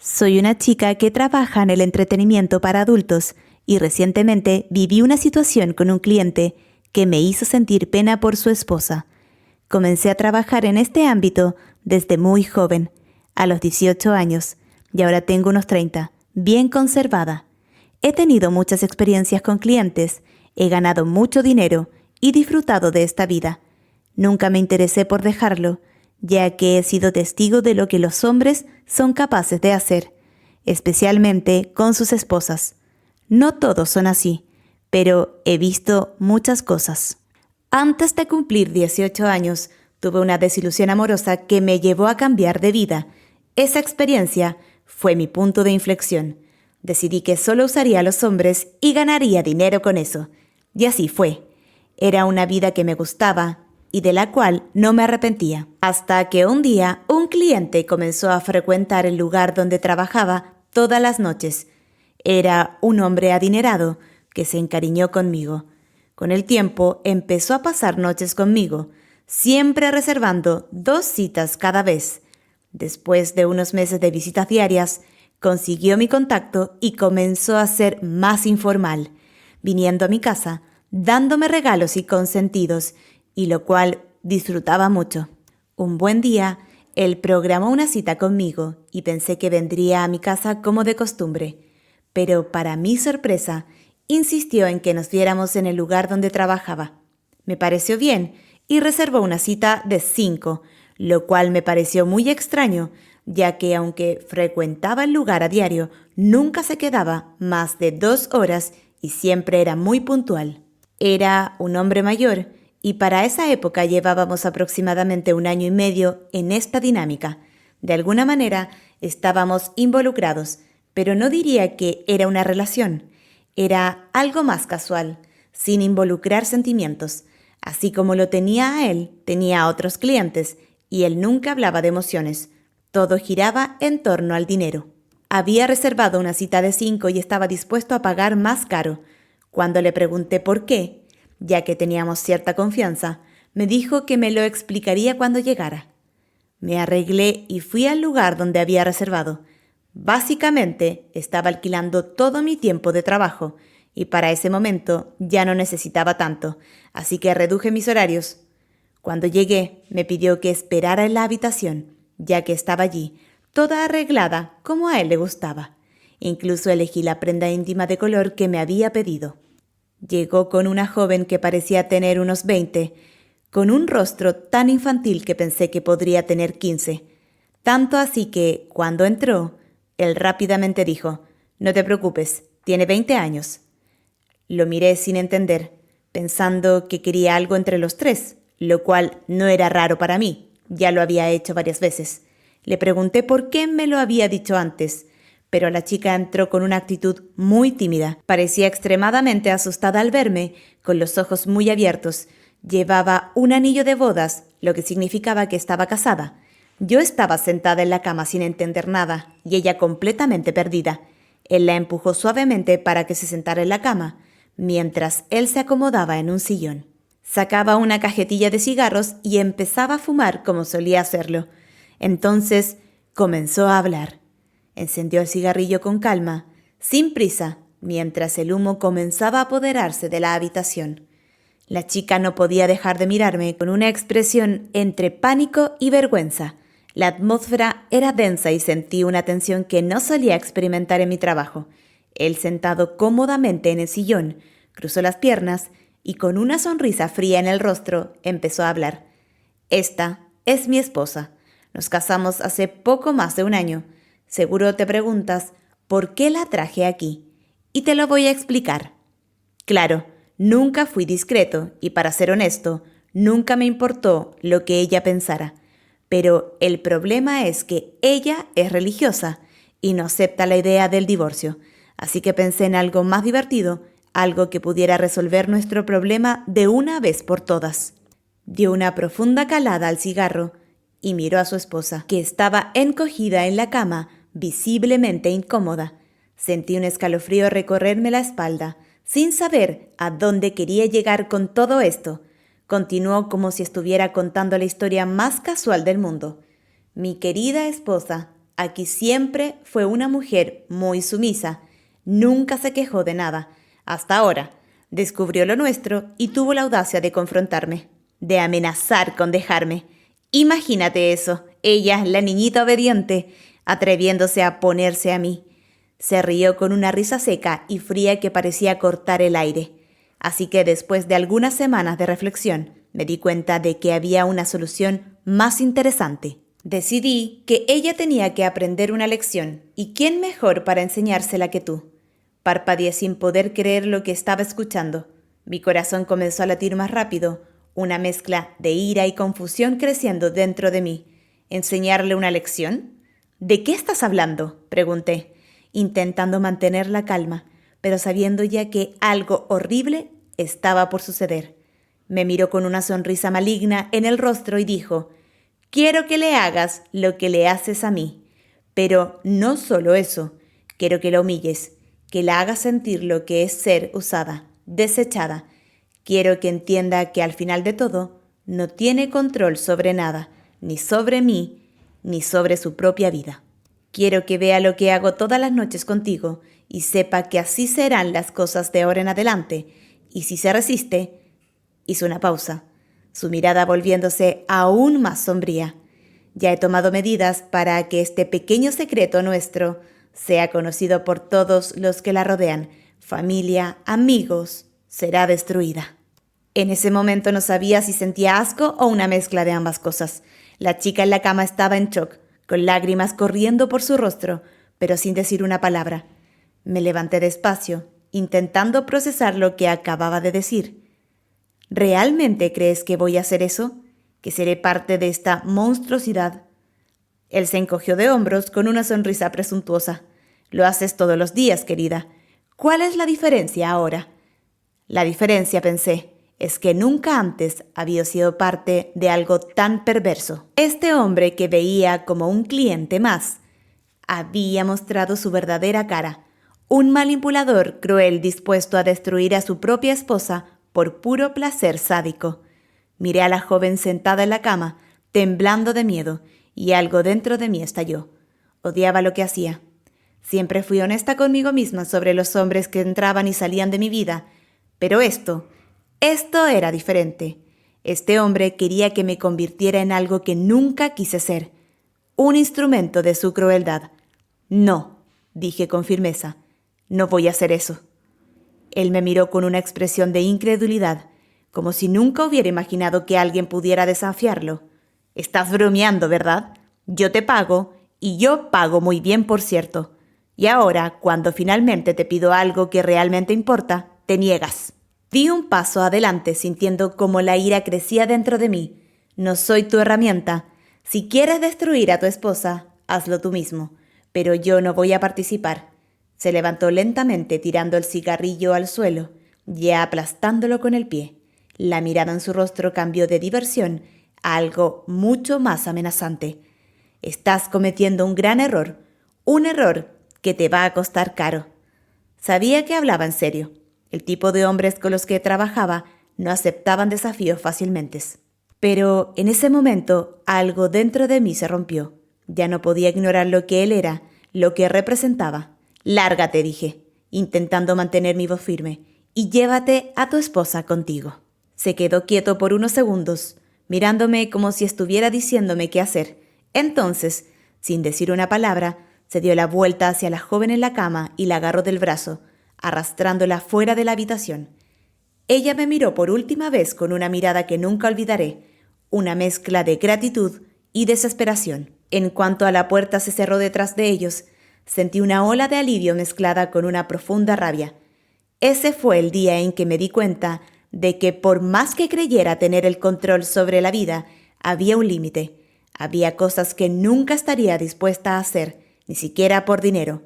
Soy una chica que trabaja en el entretenimiento para adultos y recientemente viví una situación con un cliente que me hizo sentir pena por su esposa. Comencé a trabajar en este ámbito desde muy joven, a los 18 años, y ahora tengo unos 30, bien conservada. He tenido muchas experiencias con clientes, he ganado mucho dinero y disfrutado de esta vida. Nunca me interesé por dejarlo, ya que he sido testigo de lo que los hombres son capaces de hacer, especialmente con sus esposas. No todos son así, pero he visto muchas cosas. Antes de cumplir 18 años, tuve una desilusión amorosa que me llevó a cambiar de vida. Esa experiencia fue mi punto de inflexión. Decidí que solo usaría a los hombres y ganaría dinero con eso. Y así fue. Era una vida que me gustaba y de la cual no me arrepentía. Hasta que un día un cliente comenzó a frecuentar el lugar donde trabajaba todas las noches. Era un hombre adinerado que se encariñó conmigo. Con el tiempo empezó a pasar noches conmigo, siempre reservando 2 citas cada vez. Después de unos meses de visitas diarias, consiguió mi contacto y comenzó a ser más informal, viniendo a mi casa, dándome regalos y consentidos, y lo cual disfrutaba mucho. Un buen día, él programó una cita conmigo y pensé que vendría a mi casa como de costumbre, pero para mi sorpresa, insistió en que nos viéramos en el lugar donde trabajaba. Me pareció bien y reservó una cita de 5, lo cual me pareció muy extraño, ya que aunque frecuentaba el lugar a diario, nunca se quedaba más de 2 horas y siempre era muy puntual. Era un hombre mayor y para esa época llevábamos aproximadamente 1 año y medio en esta dinámica. De alguna manera estábamos involucrados, pero no diría que era una relación. Era algo más casual, sin involucrar sentimientos. Así como lo tenía a él, tenía a otros clientes, y él nunca hablaba de emociones. Todo giraba en torno al dinero. Había reservado una cita de 5 y estaba dispuesto a pagar más caro. Cuando le pregunté por qué, ya que teníamos cierta confianza, me dijo que me lo explicaría cuando llegara. Me arreglé y fui al lugar donde había reservado. Básicamente, estaba alquilando todo mi tiempo de trabajo y para ese momento ya no necesitaba tanto, así que reduje mis horarios. Cuando llegué, me pidió que esperara en la habitación, ya que estaba allí, toda arreglada como a él le gustaba. Incluso elegí la prenda íntima de color que me había pedido. Llegó con una joven que parecía tener unos 20, con un rostro tan infantil que pensé que podría tener 15. Tanto así que, cuando entró, él rápidamente dijo: «No te preocupes, tiene 20 años». Lo miré sin entender, pensando que quería algo entre los 3, lo cual no era raro para mí, ya lo había hecho varias veces. Le pregunté por qué me lo había dicho antes, pero la chica entró con una actitud muy tímida. Parecía extremadamente asustada al verme, con los ojos muy abiertos. Llevaba un anillo de bodas, lo que significaba que estaba casada. Yo estaba sentada en la cama sin entender nada, y ella completamente perdida. Él la empujó suavemente para que se sentara en la cama, mientras él se acomodaba en un sillón. Sacaba una cajetilla de cigarros y empezaba a fumar como solía hacerlo. Entonces comenzó a hablar. Encendió el cigarrillo con calma, sin prisa, mientras el humo comenzaba a apoderarse de la habitación. La chica no podía dejar de mirarme con una expresión entre pánico y vergüenza. La atmósfera era densa y sentí una tensión que no solía experimentar en mi trabajo. Él, sentado cómodamente en el sillón, cruzó las piernas y con una sonrisa fría en el rostro empezó a hablar. «Esta es mi esposa. Nos casamos hace poco más de 1 año. Seguro te preguntas, ¿por qué la traje aquí? Y te lo voy a explicar. Claro, nunca fui discreto y, para ser honesto, nunca me importó lo que ella pensara. Pero el problema es que ella es religiosa y no acepta la idea del divorcio. Así que pensé en algo más divertido, algo que pudiera resolver nuestro problema de una vez por todas». Dio una profunda calada al cigarro y miró a su esposa, que estaba encogida en la cama, visiblemente incómoda. Sentí un escalofrío recorrerme la espalda, sin saber a dónde quería llegar con todo esto. Continuó como si estuviera contando la historia más casual del mundo. «Mi querida esposa, aquí siempre fue una mujer muy sumisa. Nunca se quejó de nada. Hasta ahora. Descubrió lo nuestro y tuvo la audacia de confrontarme, de amenazar con dejarme. Imagínate eso, ella, la niñita obediente, atreviéndose a ponerse a mí. Se rió con una risa seca y fría que parecía cortar el aire. Así que después de algunas semanas de reflexión, me di cuenta de que había una solución más interesante. Decidí que ella tenía que aprender una lección, y quién mejor para enseñársela que tú. Parpadeé sin poder creer lo que estaba escuchando. Mi corazón comenzó a latir más rápido, una mezcla de ira y confusión creciendo dentro de mí. ¿Enseñarle una lección? ¿De qué estás hablando?, pregunté, intentando mantener la calma, pero sabiendo ya que algo horrible estaba por suceder. Me miró con una sonrisa maligna en el rostro y dijo: «Quiero que le hagas lo que le haces a mí, pero no solo eso, quiero que la humilles, que la hagas sentir lo que es ser usada, desechada. Quiero que entienda que al final de todo no tiene control sobre nada, ni sobre mí, ni sobre su propia vida. Quiero que vea lo que hago todas las noches contigo y sepa que así serán las cosas de ahora en adelante. Y si se resiste...» Hizo una pausa, su mirada volviéndose aún más sombría. «Ya he tomado medidas para que este pequeño secreto nuestro sea conocido por todos los que la rodean, familia, amigos, será destruida». En ese momento no sabía si sentía asco o una mezcla de ambas cosas. La chica en la cama estaba en shock, con lágrimas corriendo por su rostro, pero sin decir una palabra. Me levanté despacio, intentando procesar lo que acababa de decir. «¿Realmente crees que voy a hacer eso? ¿Que seré parte de esta monstruosidad?» Él se encogió de hombros con una sonrisa presuntuosa. «Lo haces todos los días, querida. ¿Cuál es la diferencia ahora?» La diferencia, pensé, es que nunca antes había sido parte de algo tan perverso. Este hombre que veía como un cliente más había mostrado su verdadera cara, un manipulador cruel dispuesto a destruir a su propia esposa por puro placer sádico. Miré a la joven sentada en la cama, temblando de miedo, y algo dentro de mí estalló. Odiaba lo que hacía. Siempre fui honesta conmigo misma sobre los hombres que entraban y salían de mi vida, pero esto era diferente. Este hombre quería que me convirtiera en algo que nunca quise ser, un instrumento de su crueldad. «No», dije con firmeza, «no voy a hacer eso». Él me miró con una expresión de incredulidad, como si nunca hubiera imaginado que alguien pudiera desafiarlo. «Estás bromeando, ¿verdad? Yo te pago, y yo pago muy bien, por cierto. Y ahora, cuando finalmente te pido algo que realmente importa, te niegas». Di un paso adelante, sintiendo cómo la ira crecía dentro de mí. «No soy tu herramienta. Si quieres destruir a tu esposa, hazlo tú mismo. Pero yo no voy a participar». Se levantó lentamente, tirando el cigarrillo al suelo, ya aplastándolo con el pie. La mirada en su rostro cambió de diversión a algo mucho más amenazante. «Estás cometiendo un gran error, un error que te va a costar caro». Sabía que hablaba en serio. El tipo de hombres con los que trabajaba no aceptaban desafíos fácilmente. Pero en ese momento algo dentro de mí se rompió. Ya no podía ignorar lo que él era, lo que representaba. «Lárgate», dije, intentando mantener mi voz firme, «y llévate a tu esposa contigo». Se quedó quieto por unos segundos, mirándome como si estuviera diciéndome qué hacer. Entonces, sin decir una palabra, se dio la vuelta hacia la joven en la cama y la agarró del brazo, arrastrándola fuera de la habitación. Ella me miró por última vez con una mirada que nunca olvidaré, una mezcla de gratitud y desesperación. En cuanto a la puerta se cerró detrás de ellos, sentí una ola de alivio mezclada con una profunda rabia. Ese fue el día en que me di cuenta de que por más que creyera tener el control sobre la vida, había un límite. Había cosas que nunca estaría dispuesta a hacer, ni siquiera por dinero.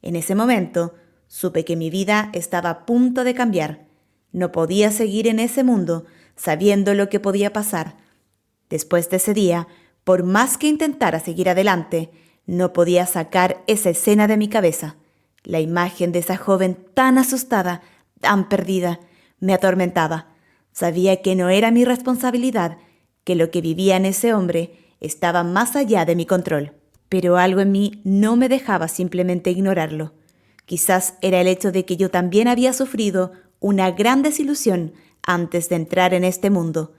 En ese momento, supe que mi vida estaba a punto de cambiar. No podía seguir en ese mundo sabiendo lo que podía pasar. Después de ese día, por más que intentara seguir adelante, no podía sacar esa escena de mi cabeza. La imagen de esa joven tan asustada, tan perdida, me atormentaba. Sabía que no era mi responsabilidad, que lo que vivía en ese hombre estaba más allá de mi control. pero algo en mí no me dejaba simplemente ignorarlo. Quizás era el hecho de que yo también había sufrido una gran desilusión antes de entrar en este mundo,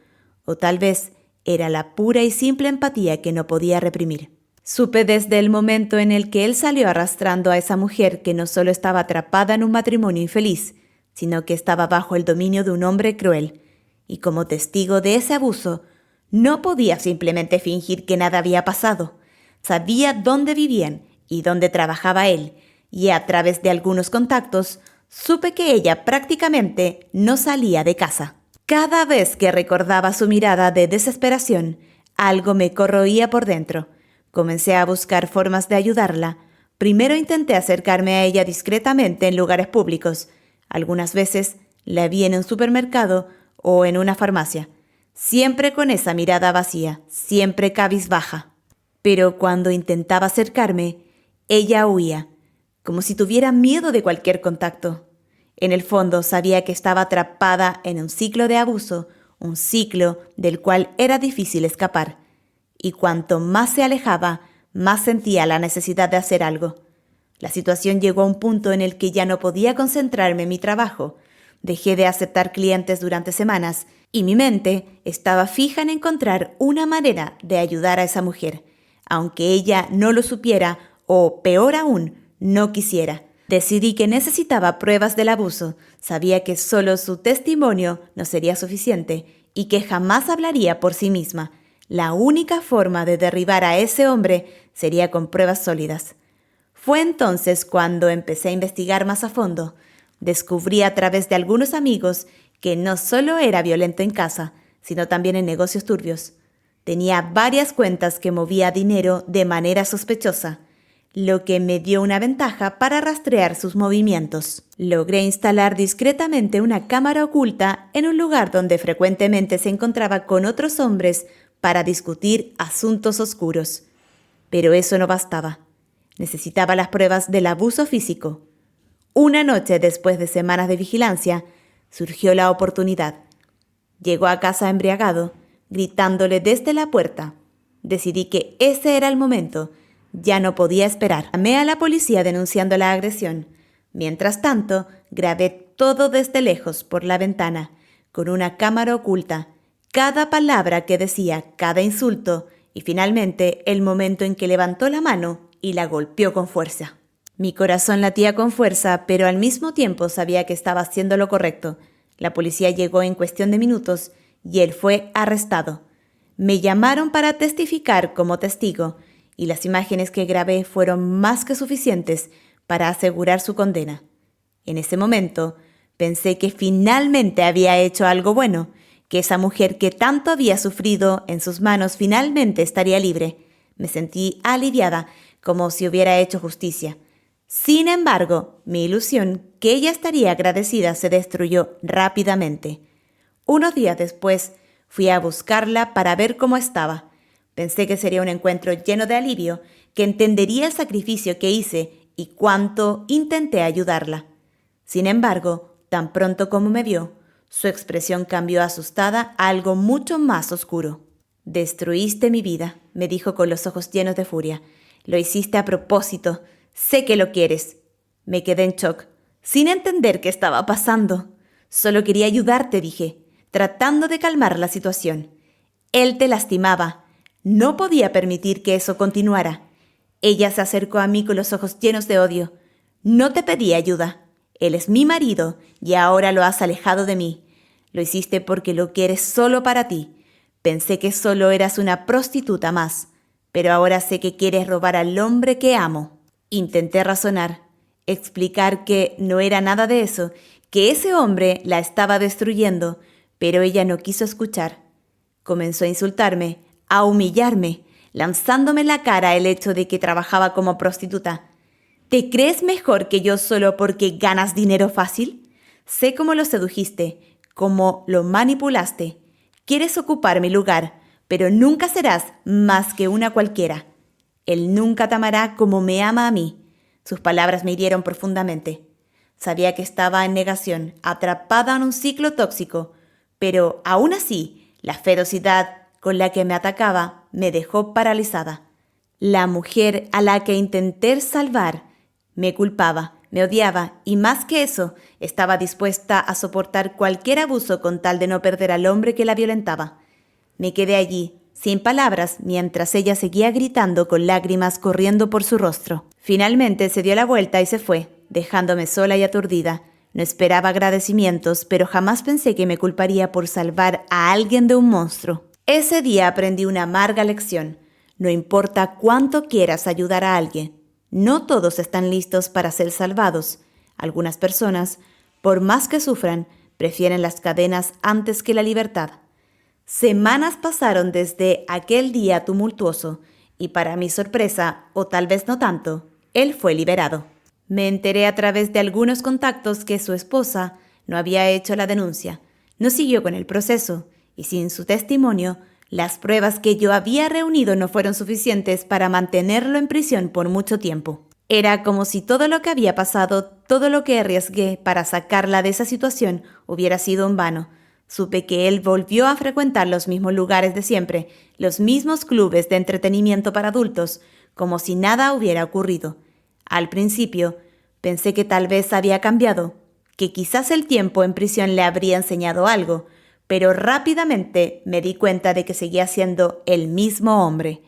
o tal vez era la pura y simple empatía que no podía reprimir. Supe desde el momento en el que él salió arrastrando a esa mujer que no solo estaba atrapada en un matrimonio infeliz, sino que estaba bajo el dominio de un hombre cruel, y como testigo de ese abuso, no podía simplemente fingir que nada había pasado. Sabía dónde vivían y dónde trabajaba él, y a través de algunos contactos, supe que ella prácticamente no salía de casa. Cada vez que recordaba su mirada de desesperación, algo me corroía por dentro. Comencé a buscar formas de ayudarla. Primero intenté acercarme a ella discretamente en lugares públicos. Algunas veces la vi en un supermercado o en una farmacia, siempre con esa mirada vacía, siempre cabizbaja. Pero cuando intentaba acercarme, ella huía, como si tuviera miedo de cualquier contacto. En el fondo sabía que estaba atrapada en un ciclo de abuso, un ciclo del cual era difícil escapar. Y cuanto más se alejaba, más sentía la necesidad de hacer algo. La situación llegó a un punto en el que ya no podía concentrarme en mi trabajo. Dejé de aceptar clientes durante semanas y mi mente estaba fija en encontrar una manera de ayudar a esa mujer, aunque ella no lo supiera o, peor aún, no quisiera. Decidí que necesitaba pruebas del abuso. Sabía que solo su testimonio no sería suficiente y que jamás hablaría por sí misma. La única forma de derribar a ese hombre sería con pruebas sólidas. Fue entonces cuando empecé a investigar más a fondo. Descubrí a través de algunos amigos que no solo era violento en casa, sino también en negocios turbios. Tenía varias cuentas que movía dinero de manera sospechosa, lo que me dio una ventaja para rastrear sus movimientos. Logré instalar discretamente una cámara oculta en un lugar donde frecuentemente se encontraba con otros hombres para discutir asuntos oscuros. Pero eso no bastaba. Necesitaba las pruebas del abuso físico. Una noche, después de semanas de vigilancia, surgió la oportunidad. Llegó a casa embriagado, gritándole desde la puerta. Decidí que ese era el momento. Ya no podía esperar. Llamé a la policía denunciando la agresión. Mientras tanto, grabé todo desde lejos por la ventana, con una cámara oculta, cada palabra que decía, cada insulto, y finalmente el momento en que levantó la mano y la golpeó con fuerza. Mi corazón latía con fuerza, pero al mismo tiempo sabía que estaba haciendo lo correcto. La policía llegó en cuestión de minutos y él fue arrestado. Me llamaron para testificar como testigo, y las imágenes que grabé fueron más que suficientes para asegurar su condena. En ese momento, pensé que finalmente había hecho algo bueno, que esa mujer que tanto había sufrido en sus manos finalmente estaría libre. Me sentí aliviada, como si hubiera hecho justicia. Sin embargo, mi ilusión que ella estaría agradecida se destruyó rápidamente. Unos días después, fui a buscarla para ver cómo estaba. Pensé que sería un encuentro lleno de alivio, que entendería el sacrificio que hice y cuánto intenté ayudarla. Sin embargo, tan pronto como me vio, su expresión cambió asustada a algo mucho más oscuro. «Destruiste mi vida», me dijo con los ojos llenos de furia. «Lo hiciste a propósito. Sé que lo quieres». Me quedé en shock, sin entender qué estaba pasando. «Solo quería ayudarte», dije, tratando de calmar la situación. «Él te lastimaba. No podía permitir que eso continuara». Ella se acercó a mí con los ojos llenos de odio. «No te pedí ayuda. Él es mi marido y ahora lo has alejado de mí. Lo hiciste porque lo quieres solo para ti. Pensé que solo eras una prostituta más, pero ahora sé que quieres robar al hombre que amo». Intenté razonar, explicar que no era nada de eso, que ese hombre la estaba destruyendo, pero ella no quiso escuchar. Comenzó a insultarme, a humillarme, lanzándome en la cara el hecho de que trabajaba como prostituta. ¿Te crees mejor que yo solo porque ganas dinero fácil? Sé cómo lo sedujiste, cómo lo manipulaste. Quieres ocupar mi lugar, pero nunca serás más que una cualquiera. Él nunca te amará como me ama a mí. Sus palabras me hirieron profundamente. Sabía que estaba en negación, atrapada en un ciclo tóxico, pero aún así, la ferocidad con la que me atacaba me dejó paralizada. La mujer a la que intenté salvar me culpaba, me odiaba y más que eso, estaba dispuesta a soportar cualquier abuso con tal de no perder al hombre que la violentaba. Me quedé allí, sin palabras, mientras ella seguía gritando con lágrimas corriendo por su rostro. Finalmente se dio la vuelta y se fue, dejándome sola y aturdida. No esperaba agradecimientos, pero jamás pensé que me culparía por salvar a alguien de un monstruo. Ese día aprendí una amarga lección. No importa cuánto quieras ayudar a alguien, no todos están listos para ser salvados. Algunas personas, por más que sufran, prefieren las cadenas antes que la libertad. Semanas pasaron desde aquel día tumultuoso y para mi sorpresa, o tal vez no tanto, él fue liberado. Me enteré a través de algunos contactos que su esposa no había hecho la denuncia, no siguió con el proceso y sin su testimonio, las pruebas que yo había reunido no fueron suficientes para mantenerlo en prisión por mucho tiempo. Era como si todo lo que había pasado, todo lo que arriesgué para sacarla de esa situación hubiera sido en vano. Supe que él volvió a frecuentar los mismos lugares de siempre, los mismos clubes de entretenimiento para adultos, como si nada hubiera ocurrido. Al principio, pensé que tal vez había cambiado, que quizás el tiempo en prisión le habría enseñado algo, pero rápidamente me di cuenta de que seguía siendo el mismo hombre,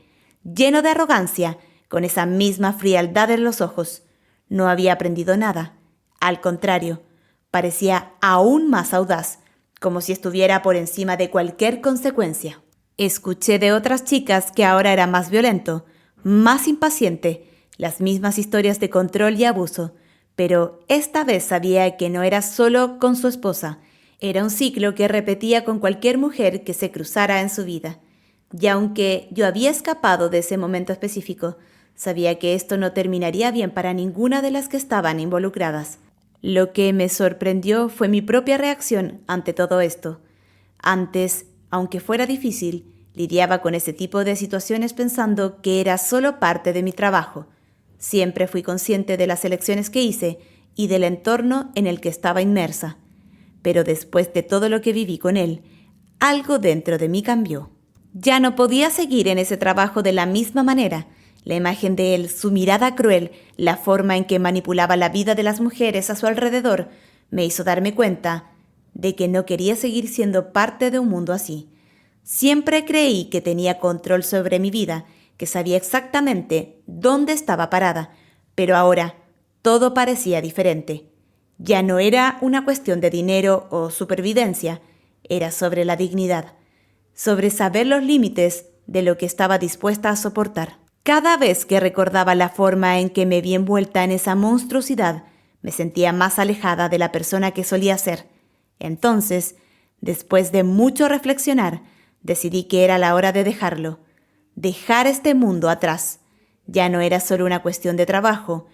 lleno de arrogancia, con esa misma frialdad en los ojos. No había aprendido nada. Al contrario, parecía aún más audaz, como si estuviera por encima de cualquier consecuencia. Escuché de otras chicas que ahora era más violento, más impaciente, las mismas historias de control y abuso, pero esta vez sabía que no era solo con su esposa. Era un ciclo que repetía con cualquier mujer que se cruzara en su vida. Y aunque yo había escapado de ese momento específico, sabía que esto no terminaría bien para ninguna de las que estaban involucradas. Lo que me sorprendió fue mi propia reacción ante todo esto. Antes, aunque fuera difícil, lidiaba con ese tipo de situaciones pensando que era solo parte de mi trabajo. Siempre fui consciente de las elecciones que hice y del entorno en el que estaba inmersa. Pero después de todo lo que viví con él, algo dentro de mí cambió. Ya no podía seguir en ese trabajo de la misma manera. La imagen de él, su mirada cruel, la forma en que manipulaba la vida de las mujeres a su alrededor, me hizo darme cuenta de que no quería seguir siendo parte de un mundo así. Siempre creí que tenía control sobre mi vida, que sabía exactamente dónde estaba parada, pero ahora todo parecía diferente. Ya no era una cuestión de dinero o supervivencia, era sobre la dignidad, sobre saber los límites de lo que estaba dispuesta a soportar. Cada vez que recordaba la forma en que me vi envuelta en esa monstruosidad, me sentía más alejada de la persona que solía ser. Entonces, después de mucho reflexionar, decidí que era la hora de dejarlo, dejar este mundo atrás. Ya no era solo una cuestión de trabajo,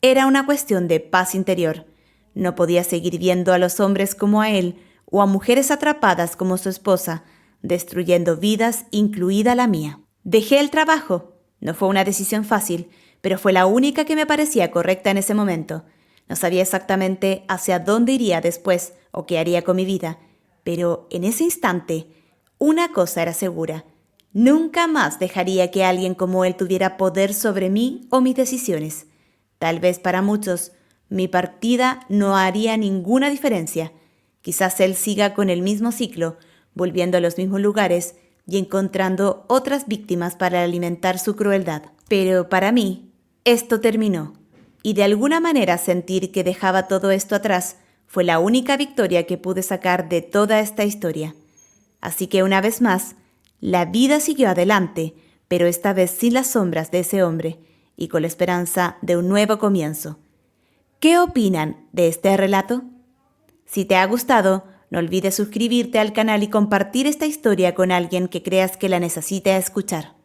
era una cuestión de paz interior. No podía seguir viendo a los hombres como a él o a mujeres atrapadas como su esposa, destruyendo vidas, incluida la mía. Dejé el trabajo. No fue una decisión fácil, pero fue la única que me parecía correcta en ese momento. No sabía exactamente hacia dónde iría después o qué haría con mi vida, pero en ese instante, una cosa era segura. Nunca más dejaría que alguien como él tuviera poder sobre mí o mis decisiones. Tal vez para muchos, mi partida no haría ninguna diferencia. Quizás él siga con el mismo ciclo, volviendo a los mismos lugares y encontrando otras víctimas para alimentar su crueldad. Pero para mí, esto terminó. Y de alguna manera sentir que dejaba todo esto atrás fue la única victoria que pude sacar de toda esta historia. Así que una vez más, la vida siguió adelante, pero esta vez sin las sombras de ese hombre y con la esperanza de un nuevo comienzo. ¿Qué opinan de este relato? Si te ha gustado, no olvides suscribirte al canal y compartir esta historia con alguien que creas que la necesite escuchar.